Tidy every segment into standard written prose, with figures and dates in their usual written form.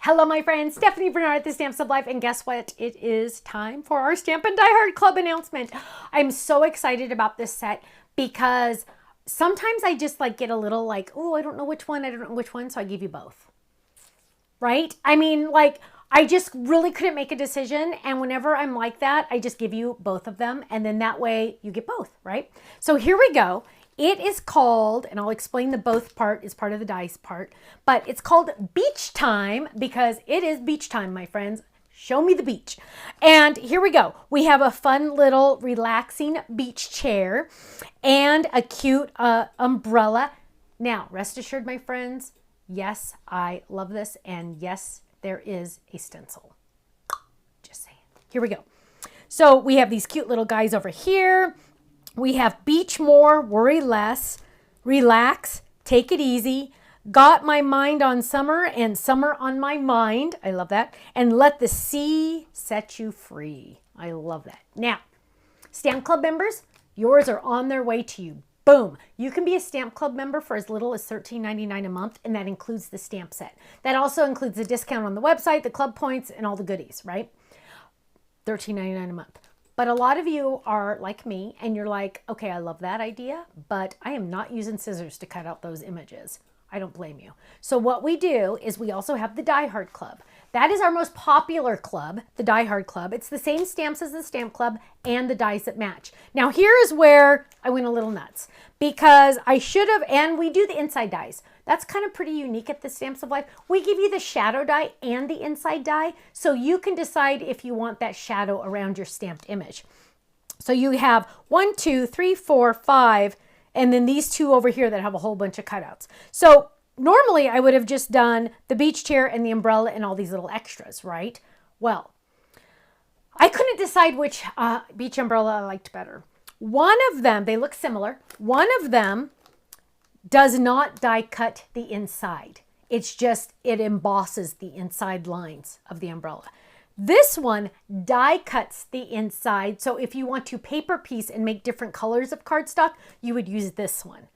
Hello, my friends. Stephanie Bernard at the Stamps of Life. And guess what? It is time for our Stamp and Die Hard Club announcement. I'm so excited about this set because sometimes I just get a little oh, I don't know which one. I don't know which one. So I give you both. Right? I mean, I just really couldn't make a decision. And whenever I'm like that, I just give you both of them. And then that way you get both, right? So here we go. It is called, and I'll explain the both part is part of the dice part, but it's called Beach Time because it is beach time, my friends. Show me the beach. And here we go. We have a fun little relaxing beach chair and a cute umbrella. Now, rest assured, my friends, yes, I love this. And yes, there is a stencil. Just saying. Here we go. So we have these cute little guys over here. We have beach more, worry less, relax, take it easy, got my mind on summer and summer on my mind. I love that. And let the sea set you free. I love that. Now, Stamp Club members, yours are on their way to you. Boom. You can be a Stamp Club member for as little as $13.99 a month, and that includes the stamp set. That also includes the discount on the website, the club points, and all the goodies, right? $13.99 a month. But a lot of you are like me and you're like, okay, I love that idea, but I am not using scissors to cut out those images. I don't blame you. So what we do is we also have the Die Hard Club. That is our most popular club, the Die Hard Club. It's the same stamps as the Stamp Club and the dies that match. Now here is where I went a little nuts because I should have, and we do the inside dies. That's kind of pretty unique at the Stamps of Life. We give you the shadow die and the inside die, so you can decide if you want that shadow around your stamped image. So you have 1, 2, 3, 4, 5, and then these two over here that have a whole bunch of cutouts. So normally I would have just done the beach chair and the umbrella and all these little extras, right? Well, I couldn't decide which beach umbrella I liked better. One of them, they look similar. One of them does not die cut the inside. It's just, it embosses the inside lines of the umbrella. This one die cuts the inside. So if you want to paper piece and make different colors of cardstock, you would use this one.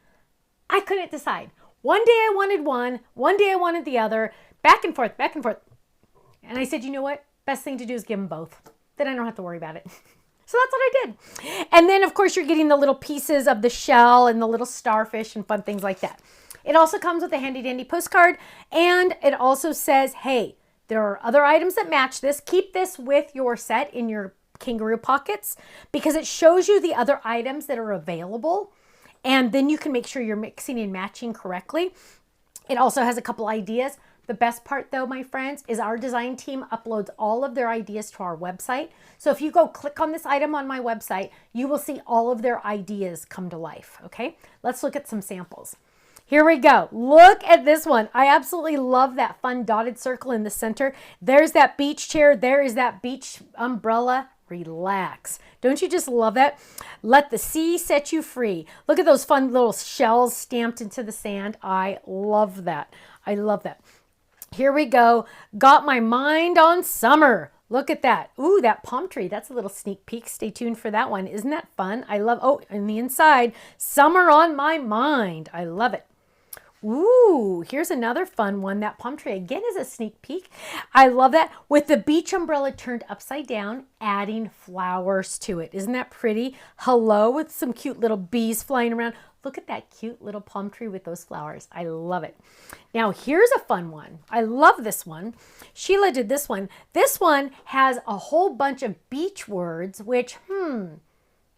I couldn't decide. One day I wanted one day I wanted the other, back and forth, back and forth. And I said, you know what? Best thing to do is give them both. Then I don't have to worry about it. So that's what I did. And then, of course, you're getting the little pieces of the shell and the little starfish and fun things like that. It also comes with a handy dandy postcard. And it also says, hey, there are other items that match this. Keep this with your set in your kangaroo pockets because it shows you the other items that are available. And then you can make sure you're mixing and matching correctly. It also has a couple ideas. The best part though, my friends, is our design team uploads all of their ideas to our website. So if you go click on this item on my website, you will see all of their ideas come to life, okay? Let's look at some samples. Here we go. Look at this one. I absolutely love that fun dotted circle in the center. There's that beach chair. There is that beach umbrella. Relax. Don't you just love that? Let the sea set you free. Look at those fun little shells stamped into the sand. I love that. I love that. Here we go. Got my mind on summer. Look at that. Ooh, that palm tree. That's a little sneak peek. Stay tuned for that one. Isn't that fun? I love, oh, and the inside, summer on my mind. I love it. Ooh, here's another fun one. That palm tree again is a sneak peek. I love that with the beach umbrella turned upside down, adding flowers to it. Isn't that pretty? Hello, with some cute little bees flying around. Look at that cute little palm tree with those flowers. I love it. Now here's a fun one. I love this one. Sheila did this one. This one has a whole bunch of beach words, which,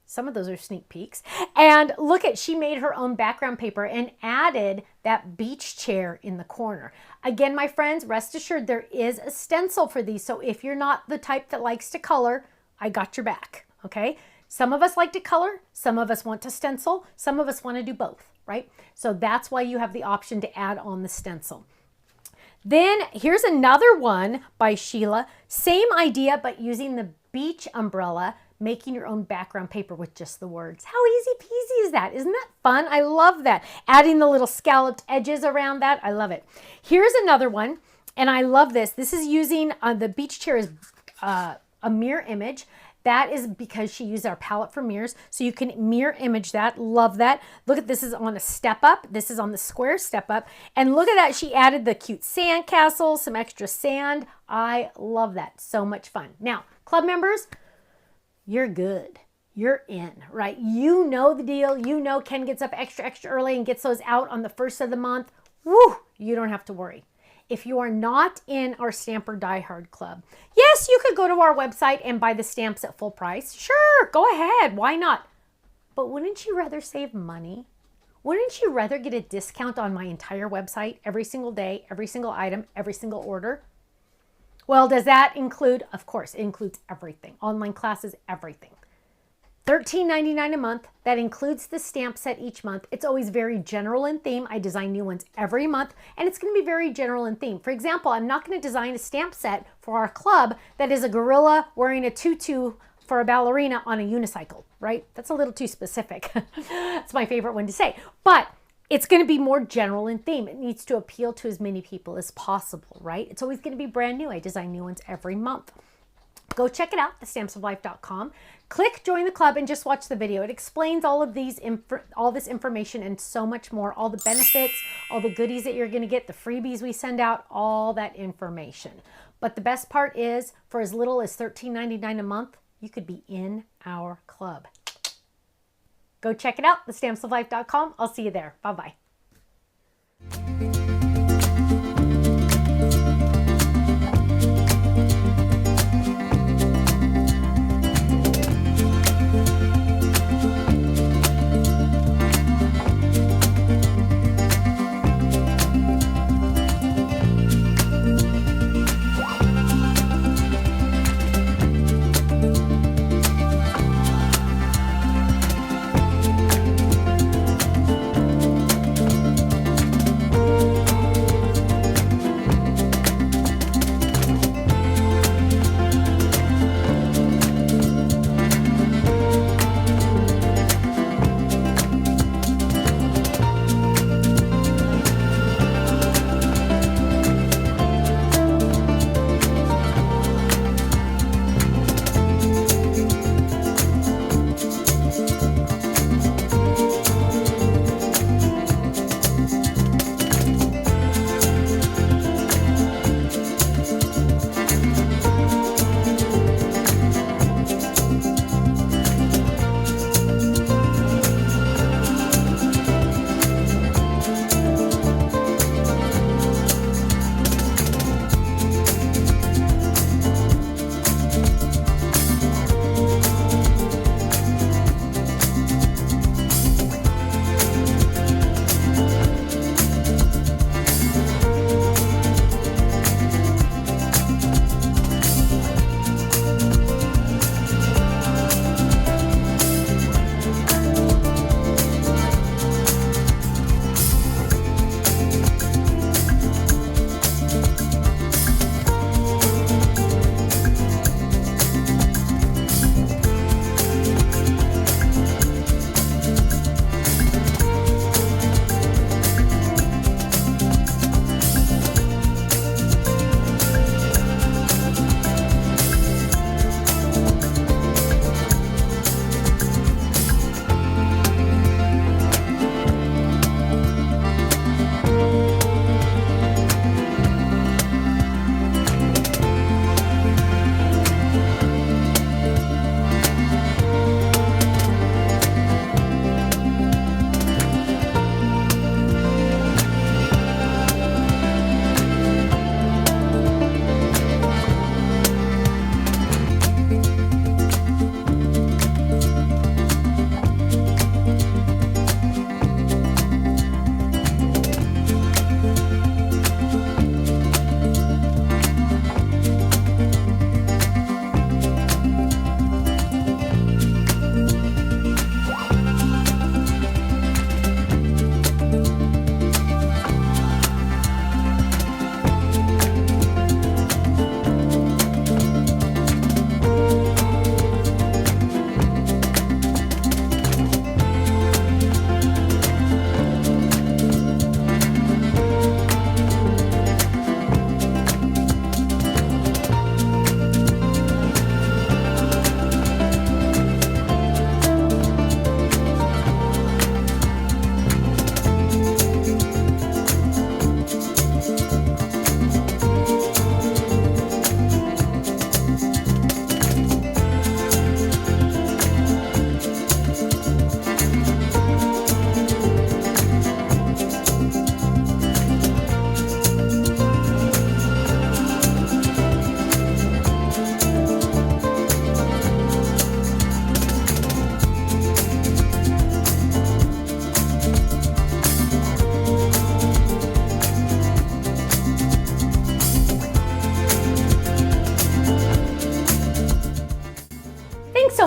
some of those are sneak peeks. And look at, she made her own background paper and added that beach chair in the corner. Again, my friends, rest assured there is a stencil for these. So if you're not the type that likes to color, I got your back, okay? Some of us like to color, some of us want to stencil, some of us want to do both, right? So that's why you have the option to add on the stencil. Then here's another one by Sheila. Same idea, but using the beach umbrella, making your own background paper with just the words. How easy peasy is that? Isn't that fun? I love that. Adding the little scalloped edges around that. I love it. Here's another one, and I love this. This is using the beach chair as a mirror image. That is because she used our palette for mirrors. So you can mirror image that. Love that. Look at this is on a step up. This is on the square step up. And look at that. She added the cute sand castle, some extra sand. I love that. So much fun. Now, club members, you're good. You're in, right? You know the deal. You know Ken gets up extra early and gets those out on the first of the month. Woo! You don't have to worry. If you are not in our Stamper Die Hard Club, yes, you could go to our website and buy the stamps at full price. Sure, go ahead. Why not? But wouldn't you rather save money? Wouldn't you rather get a discount on my entire website every single day, every single item, every single order? Well, does that include? Of course, it includes everything. Online classes, everything. $13.99 a month. That includes the stamp set each month. It's always very general in theme. I design new ones every month, and it's going to be very general in theme. For example, I'm not going to design a stamp set for our club that is a gorilla wearing a tutu for a ballerina on a unicycle, right? That's a little too specific. That's my favorite one to say. But it's going to be more general in theme. It needs to appeal to as many people as possible, right? It's always going to be brand new. I design new ones every month. Go check it out, thestampsoflife.com. Click join the club and just watch the video. It explains all of all this information and so much more, all the benefits, all the goodies that you're going to get, the freebies we send out, all that information. But the best part is, for as little as $13.99 a month, you could be in our club. Go check it out, thestampsoflife.com. I'll see you there. Bye-bye.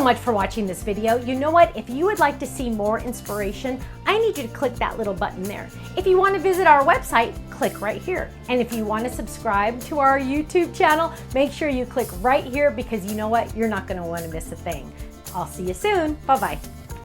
much for watching this video. You know what? If you would like to see more inspiration, I need you to click that little button there. If you want to visit our website, click right here. And if you want to subscribe to our YouTube channel, make sure you click right here, because you know what? You're not going to want to miss a thing. I'll see you soon. Bye-bye.